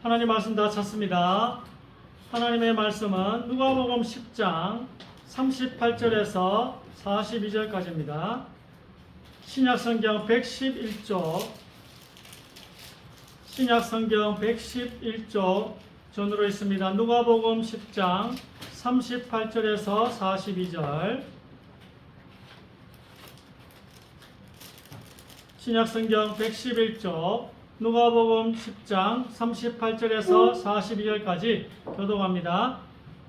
하나님 말씀 다 찾습니다. 하나님의 말씀은 누가복음 10장 38절에서 42절까지입니다. 신약성경 111조 신약성경 111조 전으로 있습니다. 누가복음 10장 38절에서 42절 신약성경 111조 누가복음 10장 38절에서 42절까지 교독합니다.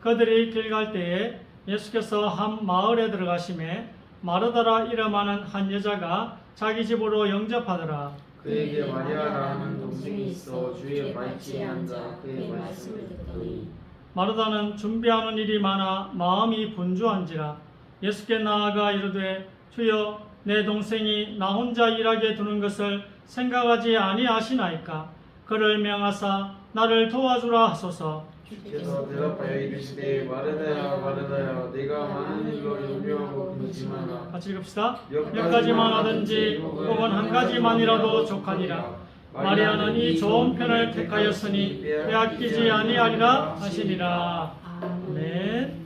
그들이 길 갈 때에 예수께서 한 마을에 들어가시매 마르다라 이름하는 한 여자가 자기 집으로 영접하더라. 그에게 마리아라 하는 동생이 있어 주의 발치에 앉아 그의 말씀을 듣더니 마르다는 준비하는 일이 많아 마음이 분주한지라 예수께 나아가 이르되 주여 내 동생이 나 혼자 일하게 두는 것을 생각하지 아니하시나이까. 그를 명하사 나를 도와주라 하소서. 주께서 대답하여 이르시되 마르다야 마르다야 내가 많은 일로 염려하고 근심하나 같이 읽읍시다. 몇 가지만 하든지 혹은 한 가지만이라도 족하니라. 마리아는 이 좋은 편을 택하였으니 빼앗기지 아니하리라 하시니라. 아멘.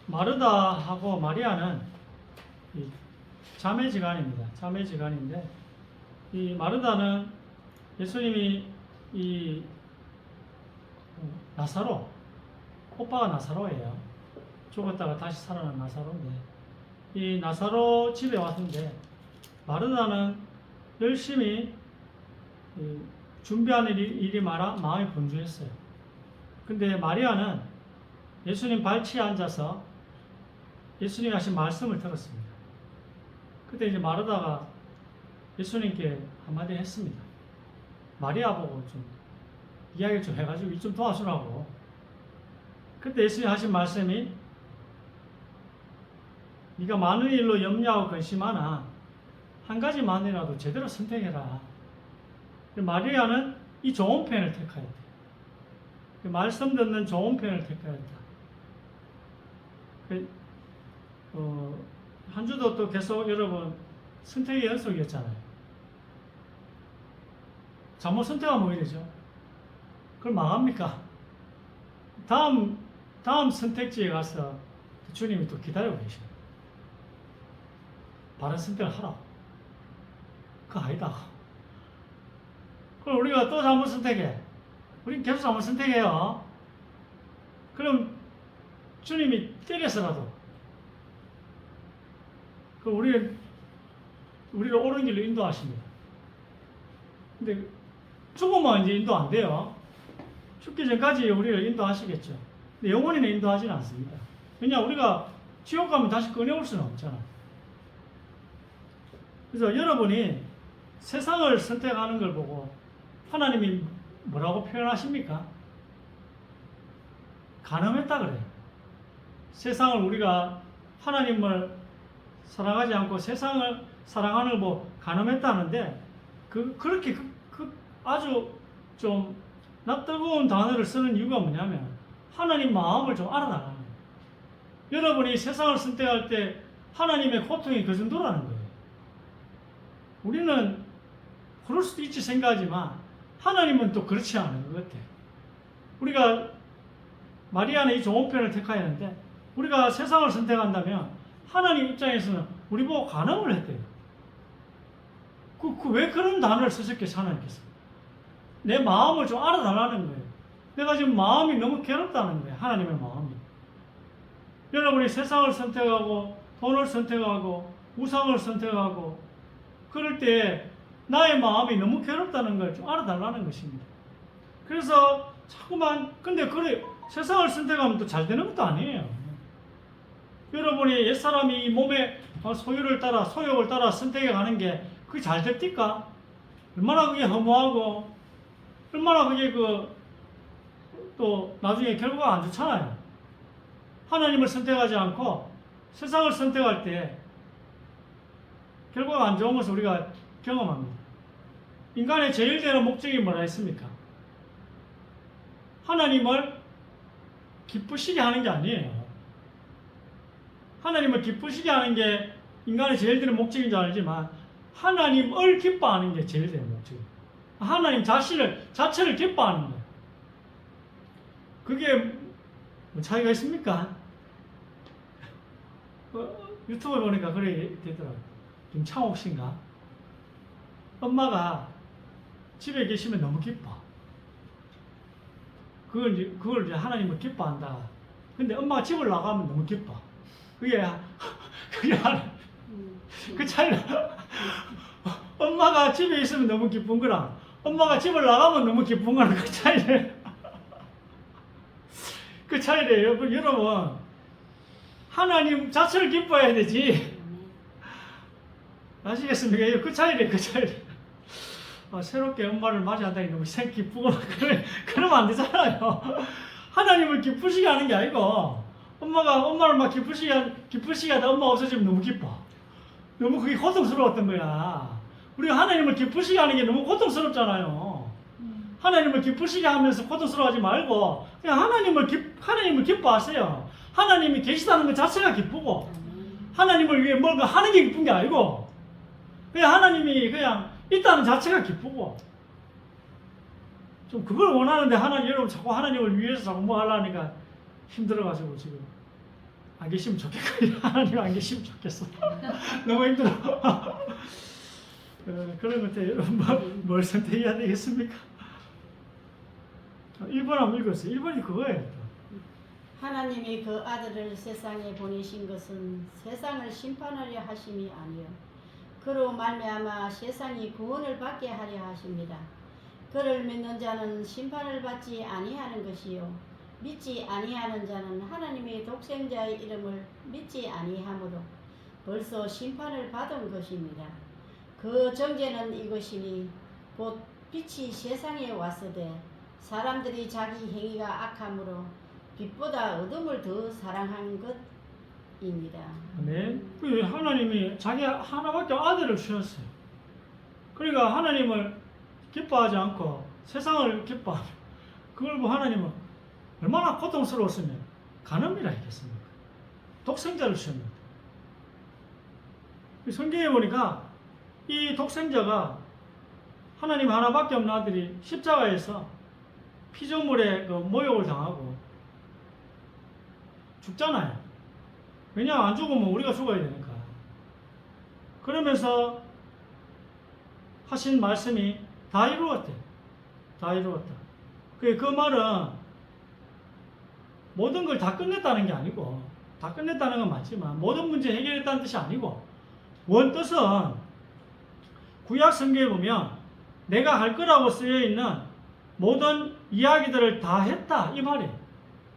마르다하고 마리아는 자매지간입니다. 자매지간인데 이 마르다는 예수님이 이 나사로, 오빠가 나사로예요. 죽었다가 다시 살아난 나사로인데 이 나사로 집에 왔는데 마르다는 열심히 준비하는 일이 많아 마음이 분주했어요. 근데 마리아는 예수님 발치에 앉아서 예수님이 하신 말씀을 들었습니다. 그때 이제 마르다가 예수님께 한마디 했습니다. 마리아 보고 좀 이야기를 좀 해가지고 좀 도와주라고. 그때 예수님이 하신 말씀이 네가 많은 일로 염려하고 근심하나 한 가지만이라도 제대로 선택해라. 마리아는 이 좋은 편을 택해야 돼. 말씀 듣는 좋은 편을 택해야 된다. 한 주도 또 계속 여러분 선택의 연속이었잖아요. 잘못 선택하면 뭐 이러죠? 그럼 망합니까? 다음 선택지에 가서 주님이 또 기다리고 계셔요. 바른 선택을 하라. 그거 아니다. 그럼 우리가 또 잘못 선택해. 우린 계속 잘못 선택해요. 그럼 주님이 때려서라도 우리를 옳은 길로 인도하십니다. 근데 죽으면 이제 인도 안 돼요. 죽기 전까지 우리를 인도하시겠죠. 근데 영원히는 인도하지는 않습니다. 왜냐 우리가 지옥 가면 다시 꺼내올 수는 없잖아. 그래서 여러분이 세상을 선택하는 걸 보고 하나님이 뭐라고 표현하십니까? 간음했다 그래요. 세상을 우리가 하나님을 사랑하지 않고 세상을 사랑하는 걸 보고 간음했다는데 그렇게 아주 좀 낯뜨거운 단어를 쓰는 이유가 뭐냐면 하나님 마음을 좀 알아달라는 거예요. 여러분이 세상을 선택할 때 하나님의 고통이 그 정도라는 거예요. 우리는 그럴 수도 있지 생각하지만 하나님은 또 그렇지 않은 것 같아요. 우리가 마리아는 이 좋은 편을 택해야 하는데 우리가 세상을 선택한다면 하나님 입장에서는 우리 보고 간음을 했대요. 왜 그런 단어를 쓰셨겠어요, 하나님께서? 내 마음을 좀 알아달라는 거예요. 내가 지금 마음이 너무 괴롭다는 거예요, 하나님의 마음이. 여러분이 세상을 선택하고 돈을 선택하고 우상을 선택하고 그럴 때 나의 마음이 너무 괴롭다는 걸 좀 알아달라는 것입니다. 그래서 자꾸만 근데 그래 세상을 선택하면 또 잘 되는 것도 아니에요. 여러분이 옛사람이 이 몸의 소욕을 따라 선택해 가는 게 그게 잘 됩니까? 얼마나 그게 허무하고 얼마나 그게 또 나중에 결과가 안 좋잖아요. 하나님을 선택하지 않고 세상을 선택할 때 결과가 안 좋은 것을 우리가 경험합니다. 인간의 제일 되는 목적이 뭐라 했습니까? 하나님을 기쁘시게 하는 게 아니에요. 하나님을 기쁘시게 하는 게 인간의 제일 되는 목적인 줄 알지만 하나님을 기뻐하는 게 제일 된 목적이에요. 하나님 자체를 기뻐하는 거예요. 그게 뭐 차이가 있습니까? 유튜브 보니까 그래 되더라고요. 김창옥 씨인가? 엄마가 집에 계시면 너무 기뻐. 그걸 이제 하나님을 기뻐한다. 근데 엄마가 집을 나가면 너무 기뻐. 그게 그 차이는 엄마가 집에 있으면 너무 기쁜 거랑 엄마가 집을 나가면 너무 기쁜 거랑 그 차이래. 그 차이래요. 여러분, 하나님 자체를 기뻐해야 되지. 아시겠습니까? 그 차이래, 그 차이래. 새롭게 엄마를 맞이한다니 너무 기쁘고 그러면 안 되잖아요. 하나님을 기쁘시게 하는 게 아니고 엄마를 막 기쁘시게 하다 엄마 없어지면 너무 기뻐. 너무 그게 고통스러웠던 거야. 우리가 하나님을 기쁘시게 하는 게 너무 고통스럽잖아요. 하나님을 기쁘시게 하면서 고통스러워하지 말고 그냥 하나님을 기뻐하세요. 하나님이 계시다는 것 자체가 기쁘고 하나님을 위해 뭔가 하는 게 기쁜 게 아니고 그냥 하나님이 그냥 있다는 자체가 기쁘고 좀 그걸 원하는데 여러분 자꾸 하나님을 위해서 자꾸 뭐 하려니까 힘들어가지고 지금 안 계시면 좋겠고 하나님 안 계시면 좋겠어. 너무 힘들어. 그런 것 같아요. 여러분 뭘 선택해야 되겠습니까? 1번 한번 읽었어요. 1번이 그거예요. 하나님이 그 아들을 세상에 보내신 것은 세상을 심판하려 하심이 아니요 그로 말미암아 세상이 구원을 받게 하려 하십니다. 그를 믿는 자는 심판을 받지 아니하는 것이요 믿지 아니하는 자는 하나님의 독생자의 이름을 믿지 아니하므로 벌써 심판을 받은 것입니다. 그 정죄는 이것이니 곧 빛이 세상에 왔으되 사람들이 자기 행위가 악함으로 빛보다 어둠을 더 사랑한 것입니다. 아멘. 하나님이 자기 하나밖에 아들을 주셨어요. 그러니까 하나님을 기뻐하지 않고 세상을 기뻐하며 그걸 뭐 하나님은 얼마나 고통스러웠으면 간음이라 했겠습니까? 독생자를 주셨는데 성경에 보니까 이 독생자가 하나님 하나밖에 없는 아들이 십자가에서 피조물의 그 모욕을 당하고 죽잖아요. 왜냐하면 안 죽으면 우리가 죽어야 되니까. 그러면서 하신 말씀이 다 이루었대. 다 이루었다. 그 말은 모든 걸 다 끝냈다는 게 아니고 다 끝냈다는 건 맞지만 모든 문제 해결했다는 뜻이 아니고 원뜻은 구약 성경에 보면 내가 할 거라고 쓰여 있는 모든 이야기들을 다 했다 이 말이에요.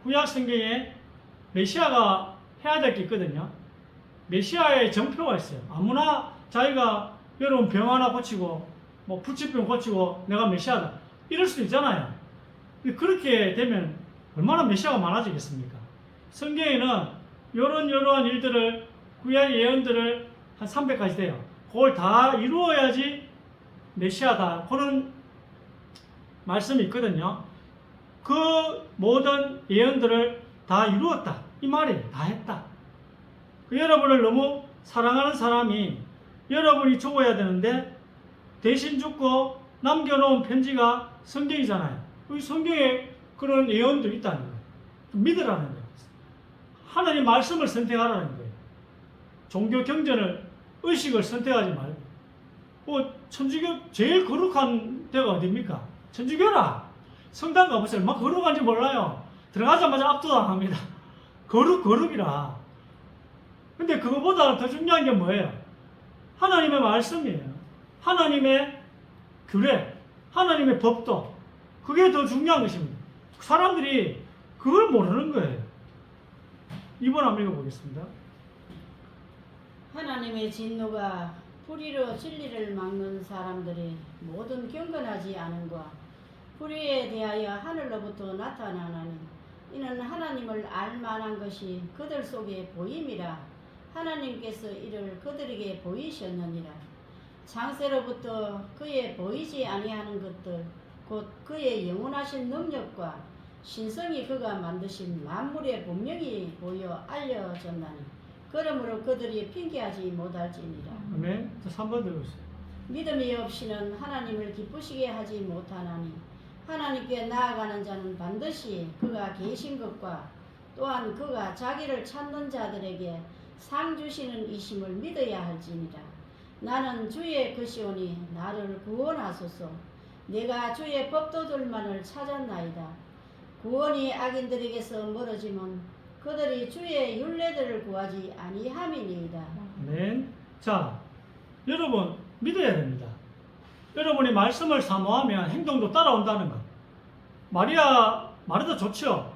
구약 성경에 메시아가 해야 될 게 있거든요. 메시아의 정표가 있어요. 아무나 자기가 여러분 병 하나 고치고 뭐 불치병 고치고 내가 메시아다 이럴 수도 있잖아요. 그렇게 되면 얼마나 메시아가 많아지겠습니까? 성경에는 이러한 일들을 구약 예언들을 한 300가지 돼요. 그걸 다 이루어야지 메시아다 그런 말씀이 있거든요. 그 모든 예언들을 다 이루었다 이 말이에요. 다 했다. 여러분을 너무 사랑하는 사람이 여러분이 죽어야 되는데 대신 죽고 남겨놓은 편지가 성경이잖아요. 이 성경에 그런 예언도 있다는 거예요. 믿으라는 거예요. 하나님 말씀을 선택하라는 거예요. 종교 경전을 의식을 선택하지 말고 천주교 제일 거룩한 데가 어디입니까? 천주교라. 성당 가보세요. 막 거룩한지 몰라요. 들어가자마자 압도당합니다. 거룩이라. 근데 그거보다 더 중요한 게 뭐예요? 하나님의 말씀이에요. 하나님의 규례, 하나님의 법도. 그게 더 중요한 것입니다. 사람들이 그걸 모르는 거예요. 2번 한번 읽어보겠습니다. 하나님의 진노가 불의로 진리를 막는 사람들이 모든 경건하지 않음과 불의에 대하여 하늘로부터 나타나나니 이는 하나님을 알 만한 것이 그들 속에 보임이라 하나님께서 이를 그들에게 보이셨느니라. 창세로부터 그의 보이지 아니하는 것들 곧 그의 영원하신 능력과 신성이 그가 만드신 만물에 분명히 보여 알려졌나니 그러므로 그들이 핑계하지 못할지니라. 아멘. 3번 들어보세요. 믿음이 없이는 하나님을 기쁘시게 하지 못하나니 하나님께 나아가는 자는 반드시 그가 계신 것과 또한 그가 자기를 찾는 자들에게 상 주시는 이심을 믿어야 할지니라. 나는 주의 것이오니 나를 구원하소서. 내가 주의 법도들만을 찾았나이다. 구원이 악인들에게서 멀어지면 그들이 주의 율례들을 구하지 아니함이니이다. 아멘. 자, 여러분 믿어야 됩니다. 여러분이 말씀을 사모하면 행동도 따라온다는 것. 마리아도 좋죠.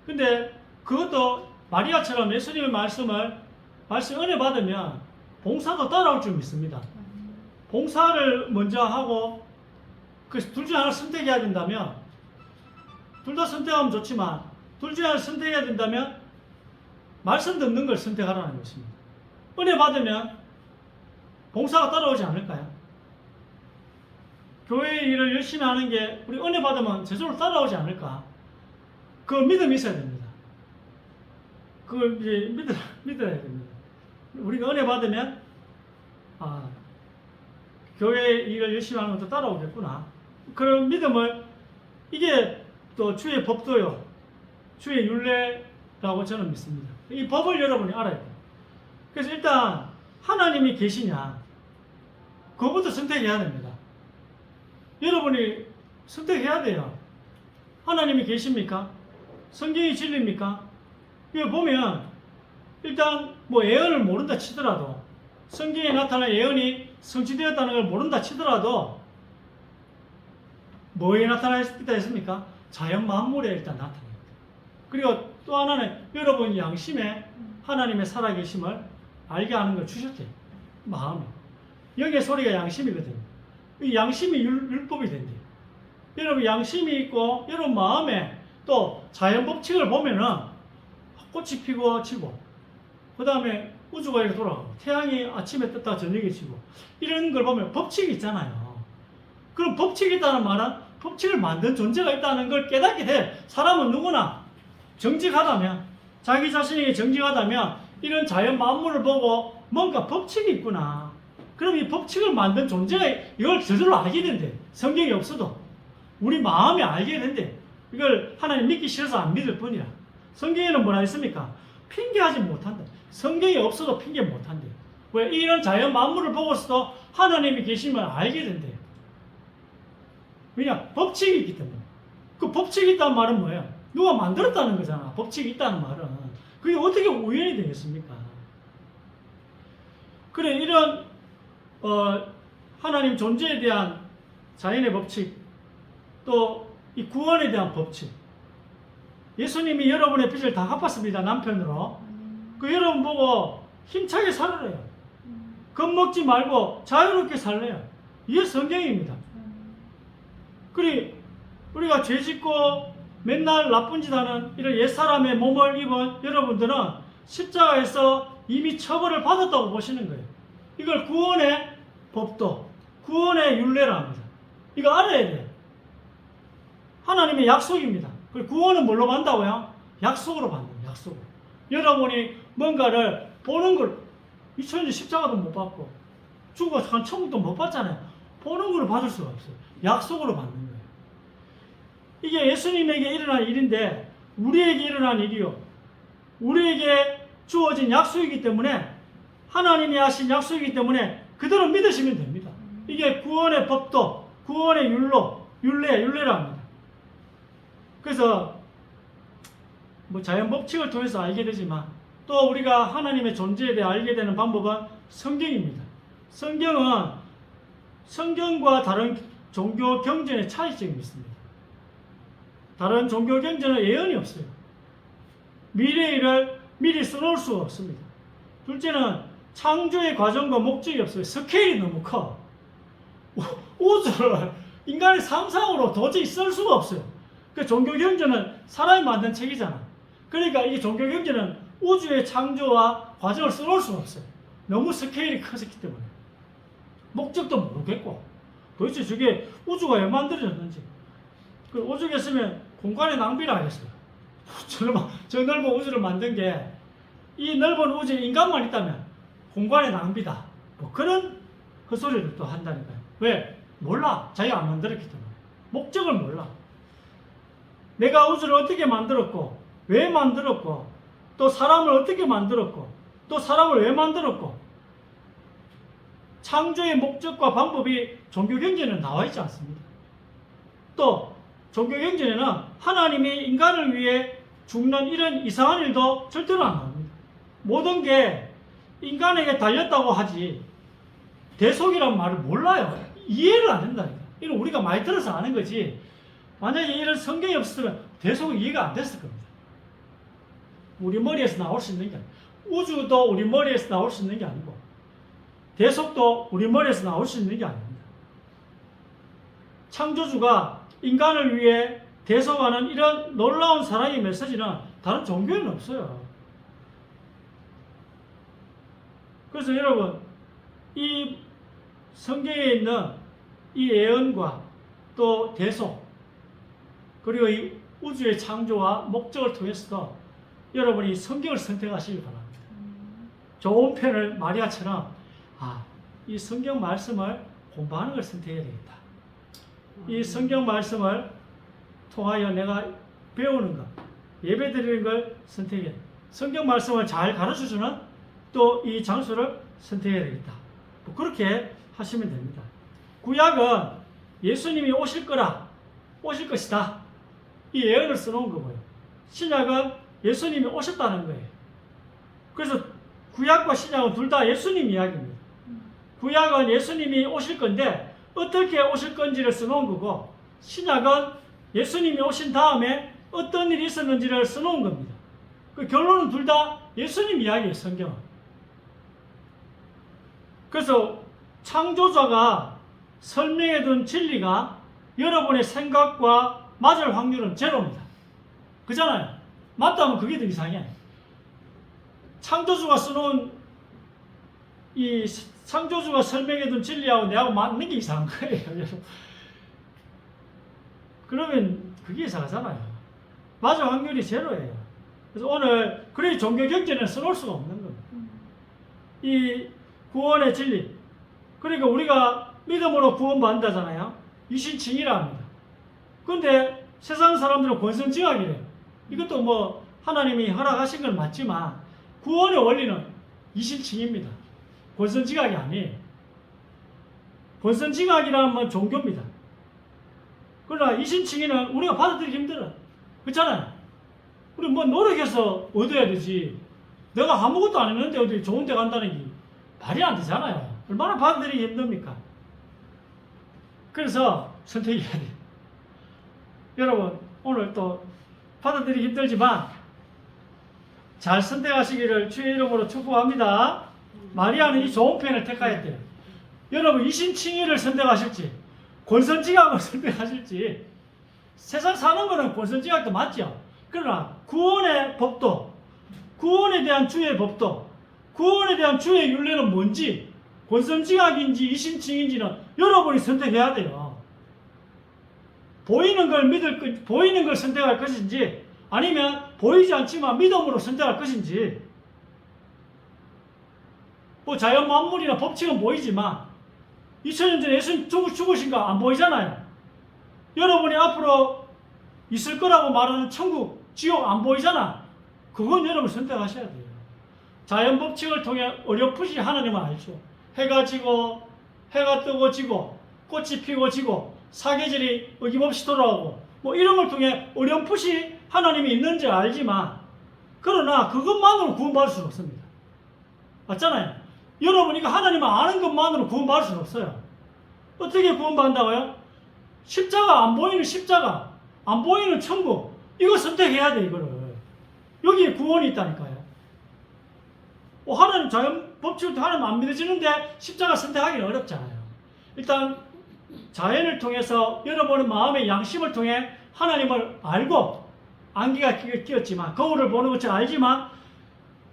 근데 그것도 마리아처럼 예수님의 말씀 은혜 받으면 봉사도 따라올 줄 믿습니다. 봉사를 먼저 하고 그 둘 중에 하나를 선택해야 된다면, 둘 다 선택하면 좋지만 둘 중에 하나를 선택해야 된다면 말씀 듣는 걸 선택하라는 것입니다. 은혜 받으면 봉사가 따라오지 않을까요? 교회 일을 열심히 하는 게 우리 은혜 받으면 제대로 따라오지 않을까? 그 믿음이 있어야 됩니다. 그걸 이제 믿어야 됩니다. 우리가 은혜 받으면 교회 일을 열심히 하는 것도 따라오겠구나. 그런 믿음을, 이게 또 주의 법도요, 주의 율례라고 저는 믿습니다. 이 법을 여러분이 알아야 돼요. 그래서 일단 하나님이 계시냐, 그것부터 선택해야 됩니다. 여러분이 선택해야 돼요. 하나님이 계십니까? 성경이 진리입니까? 이거 보면 일단 뭐 예언을 모른다 치더라도, 성경에 나타난 예언이 성취되었다는 걸 모른다 치더라도 뭐에 나타나 있다 했습니까? 자연 만물에 일단 나타납니다. 그리고 또 하나는 여러분 양심에 하나님의 살아계심을 알게 하는 걸 주셨대요. 마음에. 영의 소리가 양심이거든요. 이 양심이 율법이 된대요. 여러분 양심이 있고 여러분 마음에 또 자연 법칙을 보면은 꽃이 피고 지고, 그 다음에 우주가 이렇게 돌아가고, 태양이 아침에 떴다가 저녁에 지고, 이런 걸 보면 법칙이 있잖아요. 그럼 법칙이 있다는 말은 법칙을 만든 존재가 있다는 걸 깨닫게 돼. 사람은 누구나 정직하다면, 자기 자신에게 정직하다면 이런 자연 만물을 보고 뭔가 법칙이 있구나. 그럼 이 법칙을 만든 존재가 이걸 저절로 알게 된대. 성경이 없어도 우리 마음이 알게 된대. 이걸 하나님 믿기 싫어서 안 믿을 뿐이라. 성경에는 뭐라 했습니까? 핑계하지 못한다. 성경이 없어도 핑계 못한대요. 왜? 이런 자연 만물을 보고서도 하나님이 계심을 알게 된대요. 왜냐? 법칙이 있기 때문에. 그 법칙이 있다는 말은 뭐예요? 누가 만들었다는 거잖아. 법칙이 있다는 말은. 그게 어떻게 우연이 되겠습니까? 그래, 이런 하나님 존재에 대한 자연의 법칙, 또 이 구원에 대한 법칙. 예수님이 여러분의 빚을 다 갚았습니다. 남편으로. 그 여러분 보고 힘차게 살아래요. 겁먹지 말고 자유롭게 살래요. 이게 성경입니다. 그리 우리가 죄 짓고 맨날 나쁜 짓 하는 이런 옛사람의 몸을 입은 여러분들은 십자가에서 이미 처벌을 받았다고 보시는 거예요. 이걸 구원의 법도, 구원의 율례라 합니다. 이거 알아야 돼요. 하나님의 약속입니다. 그 구원은 뭘로 받는다고요? 약속으로 받는 거예요. 약속으로. 여러분이 뭔가를 보는 걸, 2000년 십자가도 못 받고 죽어서 한 천국도 못 받잖아요. 보는 걸 받을 수가 없어요. 약속으로 받는 거예요. 이게 예수님에게 일어난 일인데 우리에게 일어난 일이요, 우리에게 주어진 약속이기 때문에, 하나님이 하신 약속이기 때문에 그대로 믿으시면 됩니다. 이게 구원의 법도, 구원의 율례라 합니다. 그래서 뭐 자연 법칙을 통해서 알게 되지만 또 우리가 하나님의 존재에 대해 알게 되는 방법은 성경입니다. 성경은 성경과 다른 종교 경전의 차이점이 있습니다. 다른 종교 경전은 예언이 없어요. 미래의 일을 미리 써놓을 수가 없습니다. 둘째는 창조의 과정과 목적이 없어요. 스케일이 너무 커. 우주를 인간의 상상으로 도저히 쓸 수가 없어요. 그 종교 경전은 사람이 만든 책이잖아. 그러니까 이 종교 경전은 우주의 창조와 과정을 써놓을 수가 없어요. 너무 스케일이 커졌기 때문에. 목적도 모르겠고, 도대체 저게 우주가 왜 만들어졌는지. 그 오죽했으면 공간의 낭비를 하겠어요. 저 넓은 우주를 만든 게 이 넓은 우주에 인간만 있다면 공간의 낭비다. 뭐 그런 헛소리를 또 한다니까요. 왜? 몰라. 자기가 안 만들었기 때문에. 목적을 몰라. 내가 우주를 어떻게 만들었고, 왜 만들었고, 또 사람을 어떻게 만들었고, 또 사람을 왜 만들었고, 창조의 목적과 방법이 종교경전에 나와 있지 않습니다. 또 종교경전에는 하나님이 인간을 위해 죽는 이런 이상한 일도 절대로 안 나옵니다. 모든 게 인간에게 달렸다고 하지 대속이란 말을 몰라요. 이해를 안 된다니까. 이건 우리가 많이 들어서 아는 거지. 만약에 이런 성경이 없었으면 대속은 이해가 안 됐을 겁니다. 우리 머리에서 나올 수 있는 게 아니고, 우주도 우리 머리에서 나올 수 있는 게 아니고, 대속도 우리 머리에서 나올 수 있는 게 아닙니다. 창조주가 인간을 위해 대속하는 이런 놀라운 사랑의 메시지는 다른 종교에는 없어요. 그래서 여러분, 이 성경에 있는 이 예언과 또 대속, 그리고 이 우주의 창조와 목적을 통해서도 여러분이 성경을 선택하시기 바랍니다. 좋은 편을 마리아처럼 이 성경 말씀을 공부하는 걸 선택해야 되겠다. 이 성경 말씀을 통하여 내가 배우는 것, 예배 드리는 걸 선택해야 돼. 성경 말씀을 잘 가르쳐주는 또 이 장소를 선택해야 되겠다. 뭐 그렇게 하시면 됩니다. 구약은 예수님이 오실 것이다. 이 예언을 써놓은 거고요. 신약은 예수님이 오셨다는 거예요. 그래서 구약과 신약은 둘 다 예수님 이야기입니다. 구약은 예수님이 오실 건데 어떻게 오실 건지를 써놓은 거고, 신약은 예수님이 오신 다음에 어떤 일이 있었는지를 써놓은 겁니다. 그 결론은 둘 다 예수님 이야기예요, 성경은. 그래서 창조자가 설명해둔 진리가 여러분의 생각과 맞을 확률은 제로입니다. 그잖아요. 맞다면 그게 더 이상해. 창조주가 써놓은 이 창조주가 설명해둔 진리하고 내하고 맞는 게 이상한 거예요. 그러면 그게 이상하잖아요. 맞을 확률이 제로예요. 그래서 오늘 그래 종교 경전에 써놓을 수가 없는 겁니다. 이 구원의 진리, 그러니까 우리가 믿음으로 구원받는다잖아요. 이신칭의라 합니다. 그런데 세상 사람들은 권선징악이래요. 이것도 뭐 하나님이 허락하신 건 맞지만 구원의 원리는 이신칭의입니다. 권선징악이 아니에요. 권선징악이라는 건 종교입니다. 그러나 이신칭의는 우리가 받아들이기 힘들어요. 그렇잖아요. 우리 뭐 노력해서 얻어야 되지. 내가 아무것도 안 했는데 어디 좋은 데 간다는 게 말이 안 되잖아요. 얼마나 받아들이기 힘듭니까? 그래서 선택해야 돼요. 여러분, 오늘 또 받아들이기 힘들지만 잘 선택하시기를 주의 이름으로 축복합니다. 마리아는 이 좋은 편을 택하였대요. 여러분, 이신칭의를 선택하실지 권선징악을 선택하실지, 세상 사는 거는 권선징악도 맞죠. 그러나 구원의 법도, 구원에 대한 주의 법도, 구원에 대한 주의 윤례는 뭔지, 권선징악인지 이신칭인지는 여러분이 선택해야 돼요. 보이는 걸 선택할 것인지, 아니면 보이지 않지만 믿음으로 선택할 것인지. 뭐 자연 만물이나 법칙은 보이지만 2000년 전에 예수님 죽으신 거 안 보이잖아요. 여러분이 앞으로 있을 거라고 말하는 천국, 지옥 안 보이잖아. 그건 여러분 선택하셔야 돼요. 자연 법칙을 통해 어렴풋이 하나님은 알죠. 해가 지고, 해가 뜨고 지고, 꽃이 피고 지고, 사계절이 어김없이 돌아오고, 뭐 이런 걸 통해 어렴풋이 하나님이 있는지 알지만, 그러나 그것만으로 구원받을 수는 없습니다. 맞잖아요. 여러분, 이거 하나님을 아는 것만으로 구원받을 수는 없어요. 어떻게 구원받는다고요? 십자가, 안 보이는 십자가, 안 보이는 천국, 이거 선택해야 돼, 이거를. 여기에 구원이 있다니까요. 하나님 자연 법칙을 하나님 안 믿어지는데 십자가 선택하기는 어렵잖아요. 일단 자연을 통해서 여러분의 마음의 양심을 통해 하나님을 알고, 안개가 끼었지만, 거울을 보는 것처럼 알지만,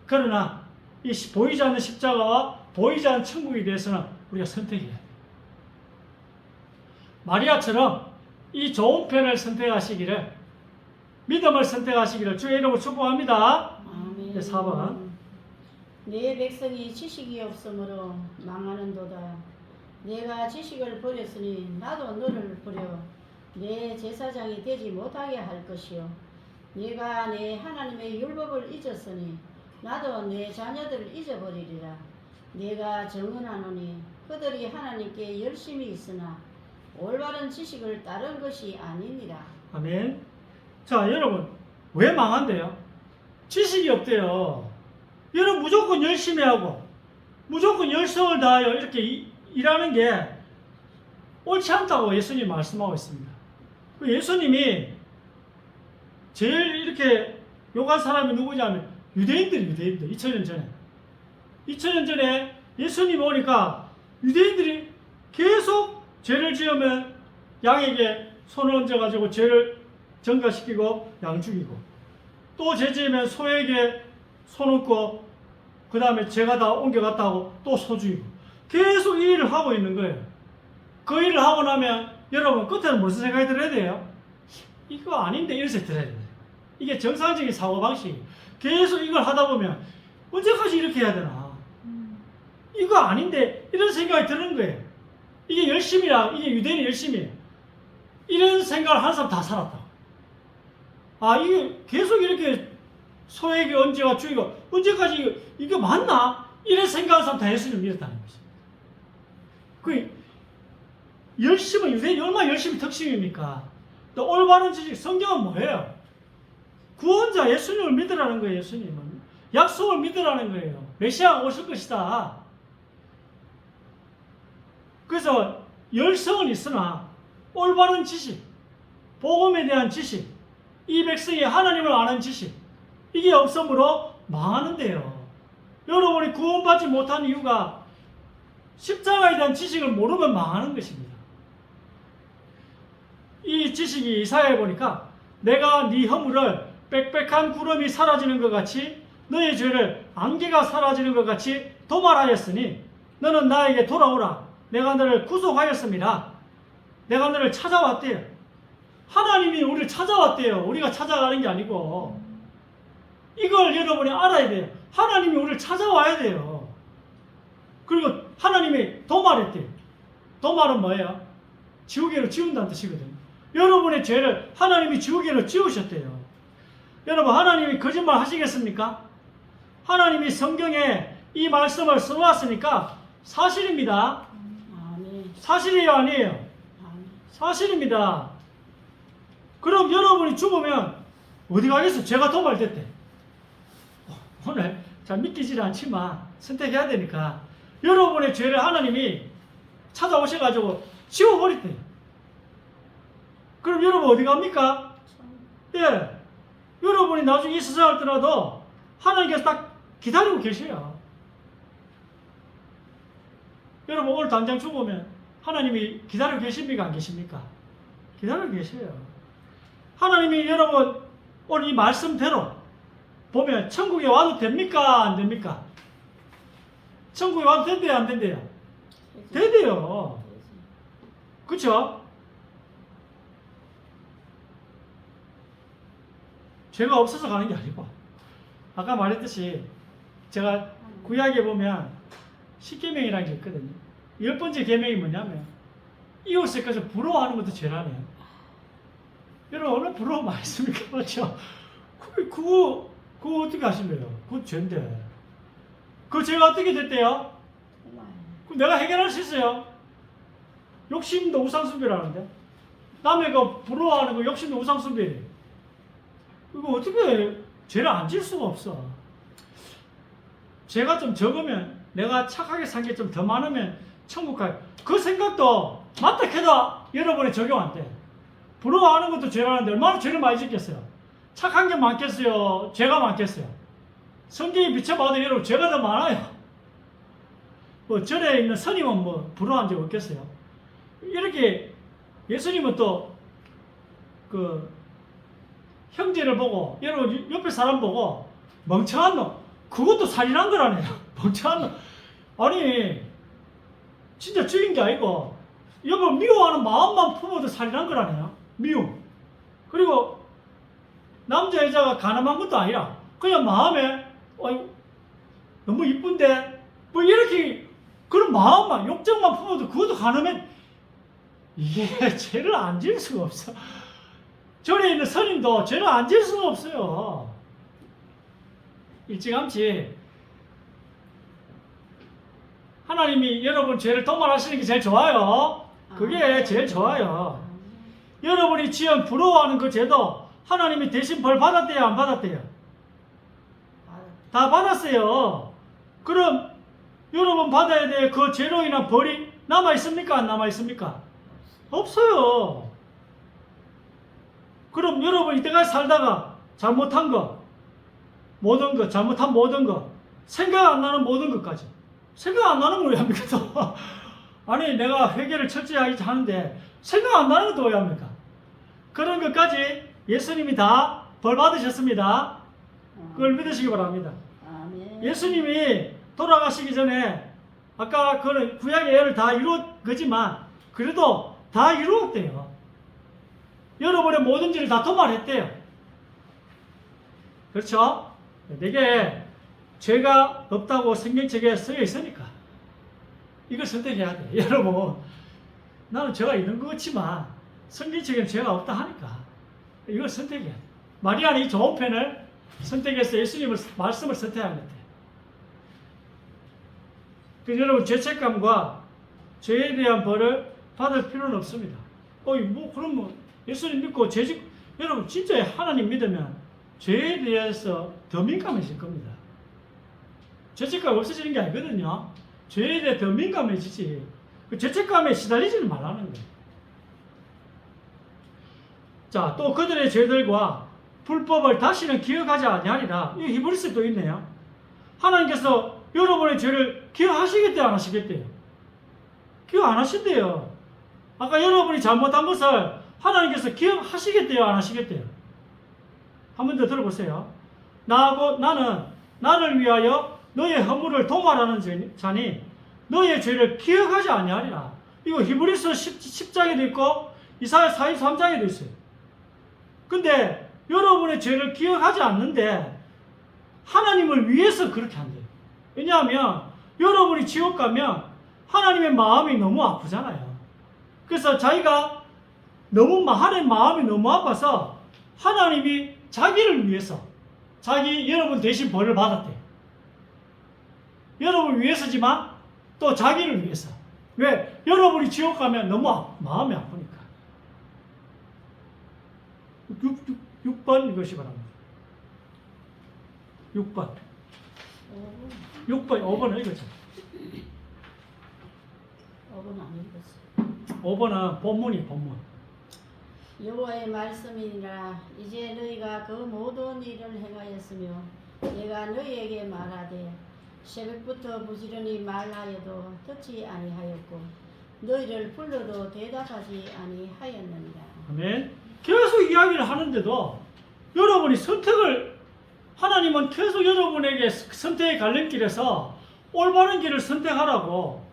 그러나 이 보이지 않는 십자가와 보이지 않는 천국에 대해서는 우리가 선택해야 돼요. 마리아처럼 이 좋은 편을 선택하시기를, 믿음을 선택하시기를 주의 이름으로 축복합니다. 아멘. 4번. 내 백성이 지식이 없으므로 망하는도다. 내가 지식을 버렸으니 나도 너를 버려 내 제사장이 되지 못하게 할 것이요 네가 내 하나님의 율법을 잊었으니 나도 내 자녀들을 잊어버리리라. 내가 정언하노니 그들이 하나님께 열심히 있으나 올바른 지식을 따른 것이 아니니라. 아멘. 자, 여러분, 왜 망한대요? 지식이 없대요. 여러분, 무조건 열심히 하고, 무조건 열성을 다하여 이렇게 일하는 게 옳지 않다고 예수님이 말씀하고 있습니다. 예수님이 제일 이렇게 욕한 사람이 누구냐면 유대인들 2000년 전에. 2000년 전에 예수님이 오니까 유대인들이 계속 죄를 지으면 양에게 손을 얹어가지고 죄를 전가시키고 양 죽이고, 또 죄 지으면 소에게 손 얹고 그 다음에 죄가 다 옮겨갔다 하고 또 소 죽이고, 계속 이 일을 하고 있는 거예요. 그 일을 하고 나면 여러분 끝에는 무슨 생각이 들어야 돼요? 이거 아닌데 이런 생각이 들어야 돼요. 이게 정상적인 사고방식. 계속 이걸 하다 보면 언제까지 이렇게 해야 되나? 이거 아닌데 이런 생각이 드는 거예요. 이게 열심이라, 이게 유대인이 열심히 이런 생각을 하는 사람 다 살았다. 아, 이게 계속 이렇게 소에게 언제가 죽이고 언제까지 이거 맞나? 이런 생각하는 사람 다 예수님을 믿었다는 것입니다. 그 열심은 유대인이 얼마나 열심히 특징입니까? 또 올바른 지식, 성경은 뭐예요? 구원자 예수님을 믿으라는 거예요. 예수님은 약속을 믿으라는 거예요. 메시아가 오실 것이다. 그래서 열성은 있으나 올바른 지식, 복음에 대한 지식, 이 백성이 하나님을 아는 지식, 이게 없으므로 망하는데요. 여러분이 구원받지 못한 이유가 십자가에 대한 지식을 모르면 망하는 것입니다. 이 지식이 이사야에 보니까 내가 네 허물을 빽빽한 구름이 사라지는 것 같이 너의 죄를 안개가 사라지는 것 같이 도말하였으니 너는 나에게 돌아오라. 내가 너를 구속하였습니다. 내가 너를 찾아왔대요. 하나님이 우리를 찾아왔대요. 우리가 찾아가는 게 아니고. 이걸 여러분이 알아야 돼요. 하나님이 우리를 찾아와야 돼요. 그리고 하나님이 도말했대요. 도말은 뭐예요? 지우개로 지운다는 뜻이거든요. 여러분의 죄를 하나님이 지우개로 지우셨대요. 여러분, 하나님이 거짓말 하시겠습니까? 하나님이 성경에 이 말씀을 써놨으니까 사실입니다. 사실이에요, 아니에요? 사실입니다. 그럼 여러분이 죽으면 어디 가겠어? 죄가 도말됐대. 오늘 잘 믿기질 않지만 선택해야 되니까 여러분의 죄를 하나님이 찾아오셔가지고 지워버렸대요. 그럼 여러분 어디 갑니까? 예. 여러분이 나중에 이 세상을 떠나도 하나님께서 딱 기다리고 계셔요. 여러분 오늘 당장 죽으면 하나님이 기다리고 계십니까? 안 계십니까? 기다리고 계셔요. 하나님이 여러분 오늘 이 말씀대로 보면 천국에 와도 됩니까? 안 됩니까? 천국에 와도 된대요? 안 된대요? 된대요. 그쵸? 죄가 없어서 가는 게 아니고, 아까 말했듯이 제가 구약에 보면 10계명이라는 게 있거든요. 10번째 계명이 뭐냐면 이웃에 가서 부러워하는 것도 죄라네요. 여러분 얼마나 부러워 많이 했습니까? 그렇죠? 그거 어떻게 하신 거예요? 그거 죄인데. 그 죄가 어떻게 됐대요? 그럼 내가 해결할 수 있어요. 욕심도 우상숭배라는데, 남의 거 부러워하는 거 욕심도 우상숭배예요. 이거 어떻게 죄를 안 질 수가 없어. 죄가 좀 적으면, 내가 착하게 산 게 좀 더 많으면 천국 가요. 그 생각도 맞다 해도 여러분이 적용 안 돼. 부러워하는 것도 죄라는데 얼마나 죄를 많이 짓겠어요. 착한 게 많겠어요? 죄가 많겠어요? 성경에 비춰봐도 여러분 죄가 더 많아요. 뭐 절에 있는 스님은 뭐 부러워한 적 없겠어요? 이렇게 예수님은 또 그 형제를 보고, 여러분 옆에 사람 보고 멍청한 놈, 그것도 살인한 거라네요. 멍청한 놈. 아니 진짜 죽인 게 아니고 여러분 미워하는 마음만 품어도 살인한 거라네요. 미움. 그리고 남자 여자가 가늠한 것도 아니라 그냥 마음에 너무 이쁜데 뭐 이렇게 그런 마음만 욕정만 품어도 그것도 가늠해. 이게 죄를 안 지을 수가 없어. 절에 있는 스님도 죄를 안 지을 수가 없어요. 일찌감치 하나님이 여러분 죄를 도말하시는 게 제일 좋아요. 그게 제일 좋아요. 여러분이 지은 부러워하는 그 죄도 하나님이 대신 벌 받았대요, 안 받았대요? 다 받았어요. 그럼 여러분 받아야 될 그 죄로 인한 벌이 남아 있습니까, 안 남아 있습니까? 없어요. 그럼 여러분 이때까지 살다가 잘못한 거, 모든 것, 잘못한 모든 것, 생각 안 나는 모든 것까지. 생각 안 나는 걸 왜 합니까, 또? 아니, 내가 회개를 철저히 하는데 생각 안 나는 것도 왜 합니까? 그런 것까지 예수님이 다 벌 받으셨습니다. 그걸 믿으시기 바랍니다. 아멘. 예수님이 돌아가시기 전에 아까 그런 구약의 예를 다 이루었 거지만 그래도 다 이루었대요. 여러분의 모든 죄를 다 도말했대요. 그렇죠? 내게 죄가 없다고 성경책에 쓰여 있으니까 이걸 선택해야 돼. 여러분, 나는 죄가 있는 것 같지만 성경책에는 죄가 없다 하니까 이걸 선택해야 돼. 마리아는 이 좋은 편을 선택해서 예수님의 말씀을 선택한 것 같아요. 그래서 여러분, 죄책감과 죄에 대한 벌을 받을 필요는 없습니다. 그럼 예수님 믿고 여러분 진짜 하나님 믿으면 죄에 대해서 더 민감해질 겁니다. 죄책감 없어지는 게 아니거든요. 죄에 대해 더 민감해지지. 그 죄책감에 시달리지는 말라는 거예요. 자, 또 그들의 죄들과 불법을 다시는 기억하지 아니하리라. 이 히브리서도 있네요. 하나님께서 여러분의 죄를 기억하시겠대요, 안 하시겠대요? 기억 안 하신대요. 아까 여러분이 잘못한 것을 하나님께서 기억하시겠대요, 안 하시겠대요? 한 번 더 들어보세요. 나는 나를 위하여 너의 허물을 도말하는 자니 너의 죄를 기억하지 아니하리라. 이거 히브리서 10장에도 있고 이사야 43장에도 있어요. 근데 여러분의 죄를 기억하지 않는데 하나님을 위해서 그렇게 한대요. 왜냐하면 여러분이 지옥 가면 하나님의 마음이 너무 아프잖아요. 그래서 자기가 하나님의 마음이 너무 아파서 하나님이 자기를 위해서 여러분 대신 벌을 받았대요. 여러분을 위해서지만 또 자기를 위해서. 왜? 여러분이 지옥 가면 너무 마음이 아프니까. 6번 이것이 바랍니다. 6번. 5번은 이거죠. 5번 안 읽었어요. 5번은 본문이에요, 본문. 여호와의 말씀이니라. 이제 너희가 그 모든 일을 행하였으며 내가 너희에게 말하되 새벽부터 부지런히 말하여도 듣지 아니하였고 너희를 불러도 대답하지 아니하였느니라. 아멘. 계속 이야기를 하는데도 여러분이 하나님은 계속 여러분에게 선택의 갈림길에서 올바른 길을 선택하라고.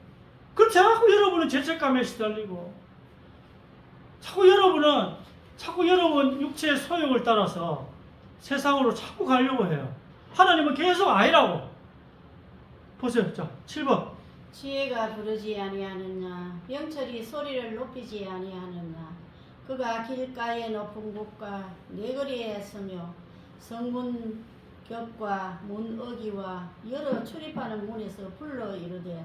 그렇지 않고 여러분은 죄책감에 시달리고 자꾸 여러분 육체의 소욕을 따라서 세상으로 자꾸 가려고 해요. 하나님은 계속 아니라고. 보세요. 자, 7번. 지혜가 부르지 아니하느냐 병철이 소리를 높이지 아니하느냐 그가 길가의 높은 곳과 내거리에 서며 성문 겹과 문 어기와 여러 출입하는 문에서 불러 이르되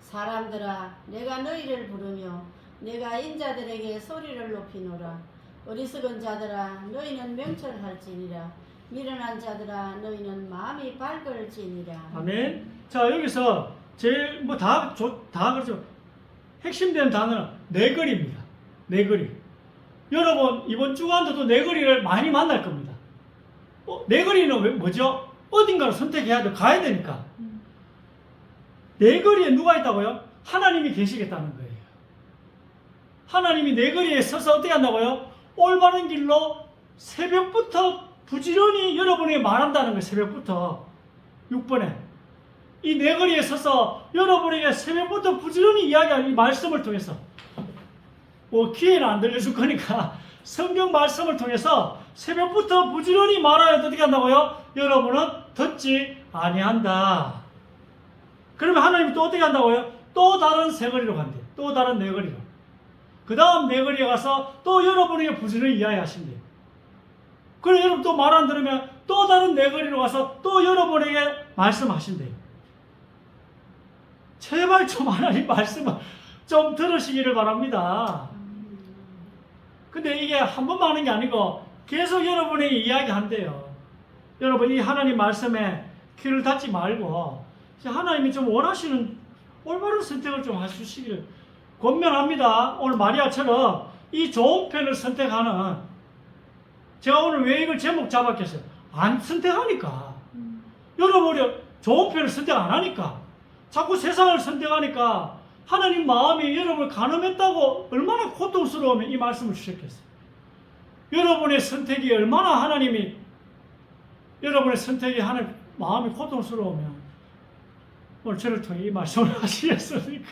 사람들아 내가 너희를 부르며 내가 인자들에게 소리를 높이노라. 어리석은 자들아 너희는 명철할지니라. 미련한 자들아 너희는 마음이 밝을지니라. 아멘. 자, 여기서 제일 다 그렇죠. 핵심된 단어는 내거리입니다. 내거리. 여러분 이번 주간도 내거리를 많이 만날 겁니다. 내거리는 뭐죠? 어딘가를 선택해야 돼. 가야 되니까. 내거리에 누가 있다고요? 하나님이 계시겠다는 거예요. 하나님이 내거리에 서서 어떻게 한다고요? 올바른 길로 새벽부터 부지런히 여러분에게 말한다는 거예요. 새벽부터. 6번에. 이 내거리에 서서 여러분에게 새벽부터 부지런히 이야기하는 이 말씀을 통해서 귀에는 안 들려줄 거니까 성경 말씀을 통해서 새벽부터 부지런히 말하여 어떻게 한다고요? 여러분은 듣지 아니한다. 그러면 하나님이 또 어떻게 한다고요? 또 다른 세 거리로 간대. 또 다른 네 거리로. 그 다음 네 거리에 가서 또 여러분에게 부지런히 이야기하신대. 그래 여러분 또 말 안 들으면 또 다른 네 거리로 가서 또 여러분에게 말씀하신대요. 제발 좀 하나님 말씀을 좀 들으시기를 바랍니다. 근데 이게 한 번만 하는 게 아니고 계속 여러분에게 이야기한대요. 여러분 이 하나님 말씀에 귀를 닫지 말고 하나님이 좀 원하시는 올바른 선택을 좀 해주시기를 권면합니다. 오늘 마리아처럼 이 좋은 편을 선택하는, 제가 오늘 왜 이걸 제목 잡았겠어요? 안 선택하니까. 여러분이 좋은 편을 선택 안 하니까, 자꾸 세상을 선택하니까 하나님 마음이 여러분을 가늠했다고 얼마나 고통스러우면 이 말씀을 주셨겠어요. 여러분의 선택이 얼마나 하나님이, 여러분의 선택이 하나님 마음이 고통스러우면 오늘 저를 통해 이 말씀을 하시겠습니까?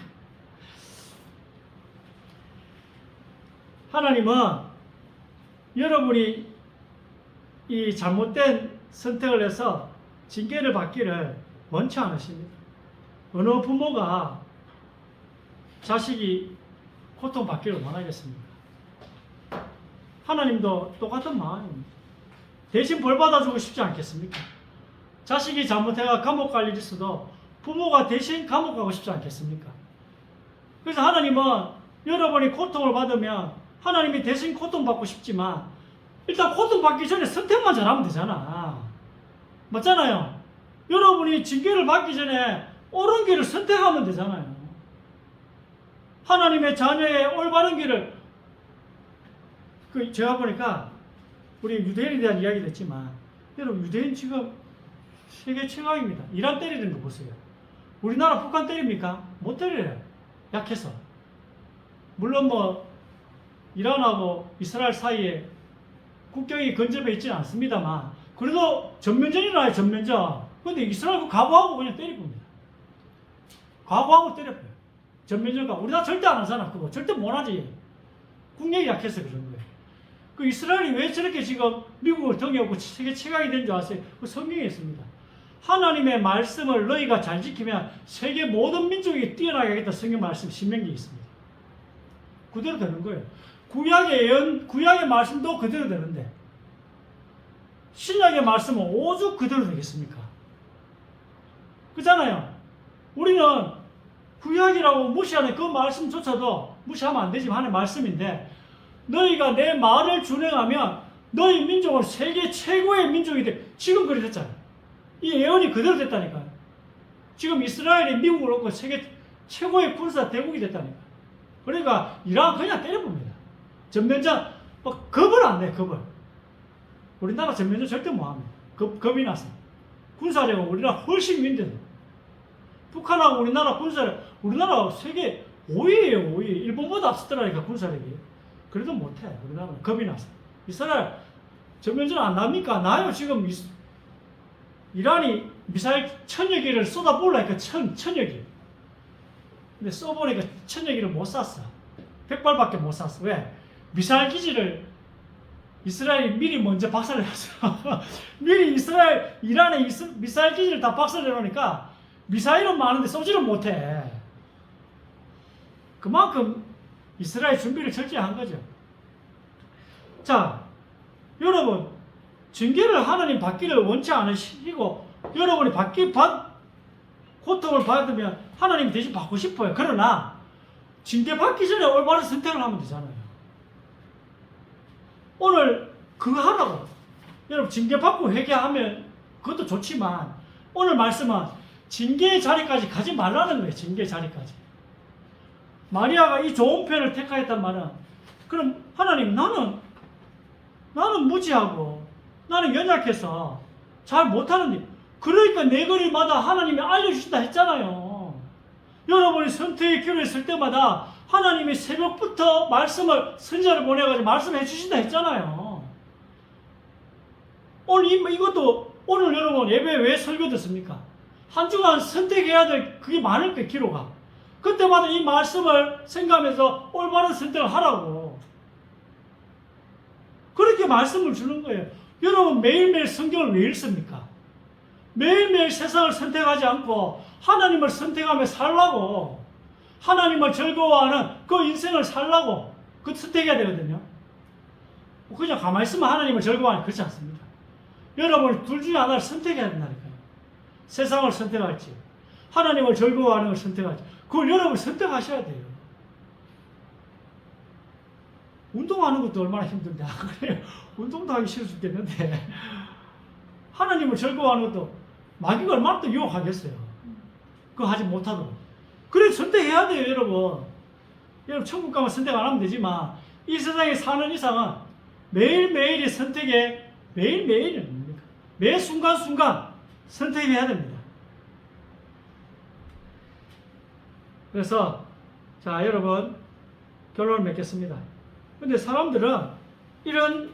하나님은 여러분이 이 잘못된 선택을 해서 징계를 받기를 원치 않으십니다. 어느 부모가 자식이 고통받기를 원하겠습니까? 하나님도 똑같은 마음입니다. 대신 벌 받아주고 싶지 않겠습니까? 자식이 잘못해가 감옥 갈 일이 있어도 부모가 대신 감옥 가고 싶지 않겠습니까? 그래서 하나님은 여러분이 고통을 받으면 하나님이 대신 고통받고 싶지만 일단 고통받기 전에 선택만 잘하면 되잖아. 맞잖아요. 여러분이 징계를 받기 전에 옳은 길을 선택하면 되잖아요. 하나님의 자녀의 올바른 길을, 제가 보니까 우리 유대인에 대한 이야기도 했지만 여러분 유대인 지금 세계 최강입니다. 이란 때리는 거 보세요. 우리나라 북한 때립니까? 못 때려요. 약해서. 물론 뭐 이란하고 이스라엘 사이에 국경이 근접해 있지는 않습니다만 그래도 전면전이라요. 전면전. 근데 이스라엘 각오하고 그냥 때릴 겁니다. 각오하고 때려요. 전면전과 우리나라 절대 안 하잖아. 그거 절대 못 하지. 국력이 약해서 그런 거예요. 그 이스라엘이 왜 저렇게 지금 미국을 등에업고 세계 최강이 된 줄 아세요? 그 성경에 있습니다. 하나님의 말씀을 너희가 잘 지키면 세계 모든 민족이 뛰어나게 하겠다. 성경 말씀 신명기에 있습니다. 그대로 되는 거예요. 구약의 말씀도 그대로 되는데 신약의 말씀은 오죽 그대로 되겠습니까? 그렇잖아요. 우리는 구약이라고 무시하는 그 말씀조차도 무시하면 안 되지만 하는 말씀인데 너희가 내 말을 준행하면 너희 민족은 세계 최고의 민족이 돼. 지금 그래 됐잖아요. 이 예언이 그대로 됐다니까요. 지금 이스라엘이 미국을 놓고 세계 최고의 군사 대국이 됐다니까요. 그러니까 이란 그냥 때려봅니다. 전면전 겁을 안 내. 겁을. 우리나라 전면전 절대 못합니다. 겁이 나서. 군사력은 우리나라 훨씬 민대요. 북한하고 우리나라 군사력, 우리나라 세계 5위예요. 5위. 일본보다 앞섰더라니까 군사력이. 그래도 못해. 우리나라는 겁이 나서. 이스라엘 전면전 안 납니까? 나요. 지금 이란이 미사일 1000여 개를 쏟아부으려니까 1000여 개. 근데 써보니까 1000여 개를 못 쐈어. 100발밖에 못 쐈어. 왜? 미사일 기지를 이스라엘이 미리 먼저 박살내서 미리 이란의 미사일 기지를 다 박살내놓으니까 미사일은 많은데 쏘지를 못해. 그만큼 이스라엘 준비를 철저히 한 거죠. 자, 여러분 징계를 하나님 받기를 원치 않으시고 여러분이 고통을 받으면 하나님 대신 받고 싶어요. 그러나 징계 받기 전에 올바른 선택을 하면 되잖아요. 오늘 그거 하라고. 여러분 징계 받고 회개하면 그것도 좋지만 오늘 말씀은 징계의 자리까지 가지 말라는 거예요. 징계의 자리까지. 마리아가 이 좋은 편을 택하였단 말은 그럼 하나님 나는 무지하고 나는 연약해서 잘 못하는데 그러니까 내 거리마다 하나님이 알려주신다 했잖아요. 여러분이 선택의 기회를 쓸 때마다 하나님이 새벽부터 말씀을 선지자를 보내가지고 말씀해 주신다 했잖아요. 오늘 이것도 오늘 여러분 예배 왜 설교 듣습니까? 한 주간 선택해야 될 그게 많을 거예요. 기로가. 그때마다 이 말씀을 생각하면서 올바른 선택을 하라고. 그렇게 말씀을 주는 거예요. 여러분 매일매일 성경을 왜 읽습니까? 매일매일 세상을 선택하지 않고 하나님을 선택하며 살라고. 하나님을 즐거워하는 그 인생을 살라고 그 선택해야 되거든요. 그냥 가만히 있으면 하나님을 즐거워하는 그렇지 않습니다. 여러분 둘 중에 하나를 선택해야 된다니까요. 세상을 선택할지 하나님을 즐거워하는 걸 선택할지 그걸 여러분 선택하셔야 돼요. 운동하는 것도 얼마나 힘든데 그래요. 운동도 하기 싫어 죽겠는데 하나님을 즐거워하는 것도 마귀가 얼마나 또 유혹하겠어요. 그거 하지 못하도록. 그래 선택해야 돼요 여러분. 여러분 천국 가면 선택 안 하면 되지만 이 세상에 사는 이상은 매일매일이 선택에 매일매일이 뭡니까? 매 순간순간 선택해야 됩니다. 그래서 자 여러분 결론을 맺겠습니다. 근데 사람들은 이런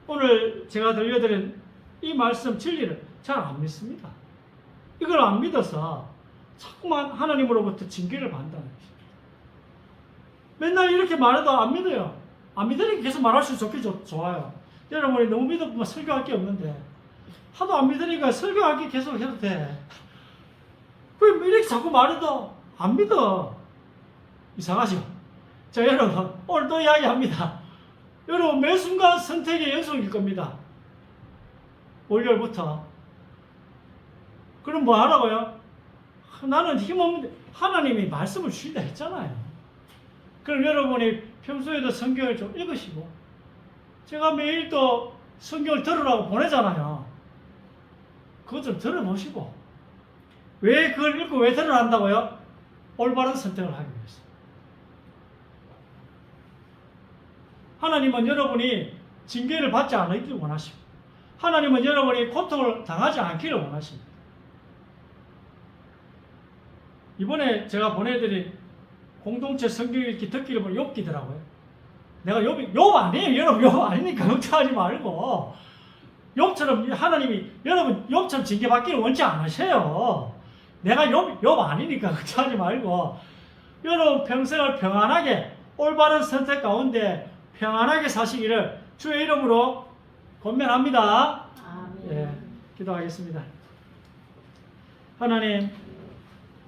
오늘 제가 들려드린 이 말씀 진리를 잘 안 믿습니다. 이걸 안 믿어서 자꾸만 하나님으로부터 징계를 받는다는 것입니다. 맨날 이렇게 말해도 안 믿어요. 안 믿으니까 계속 말할 수 좋게 좋아요. 여러분이 너무 믿으면 설교할 게 없는데 하도 안 믿으니까 설교할 게 계속 해도 돼. 왜 이렇게 자꾸 말해도 안 믿어. 이상하죠? 자 여러분 오늘 또 이야기합니다. 여러분 매 순간 선택의 연속일 겁니다. 월요일부터. 그럼 뭐 하라고요? 나는 힘없는데 하나님이 말씀을 주신다 했잖아요. 그럼 여러분이 평소에도 성경을 좀 읽으시고 제가 매일 또 성경을 들으라고 보내잖아요. 그것 좀 들어보시고 왜 그걸 읽고 왜 들으라 한다고요? 올바른 선택을 하기 위해서. 하나님은 여러분이 징계를 받지 않기를 원하시고 하나님은 여러분이 고통을 당하지 않기를 원하십니다. 이번에 제가 보내드린 공동체 성경 읽기 듣기를 보면 욥기더라고요. 내가 욥 아니에요. 여러분 욥 아니니까 걱정하지 말고 욥처럼 하나님이 여러분 욥처럼 징계받기를 원치 않으세요. 내가 욥 아니니까 걱정하지 말고 여러분 평생을 평안하게 올바른 선택 가운데 평안하게 사시기를 주의 이름으로 권면합니다. 아멘. 예, 기도하겠습니다. 하나님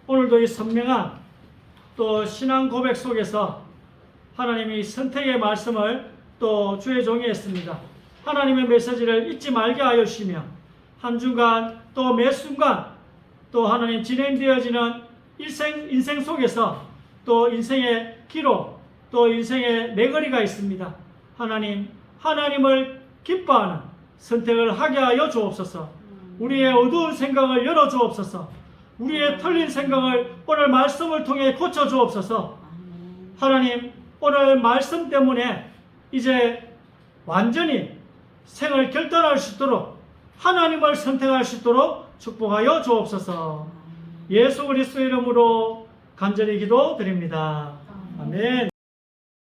오늘도 이 선명한 또 신앙 고백 속에서 하나님이 선택의 말씀을 또 주의 종이 했습니다. 하나님의 메시지를 잊지 말게 하여 주시며 한 주간 또 매 순간 또 하나님 진행되어지는 인생 속에서 또 인생의 기록 또 인생의 내거리가 있습니다. 하나님 하나님을 기뻐하는 선택을 하게 하여 주옵소서. 우리의 어두운 생각을 열어 주옵소서. 우리의 틀린 생각을 오늘 말씀을 통해 고쳐 주옵소서. 하나님 오늘 말씀 때문에 이제 완전히 생을 결단할 수 있도록 하나님을 선택할 수 있도록 축복하여 주옵소서. 예수 그리스도 이름으로 간절히 기도드립니다. 아멘.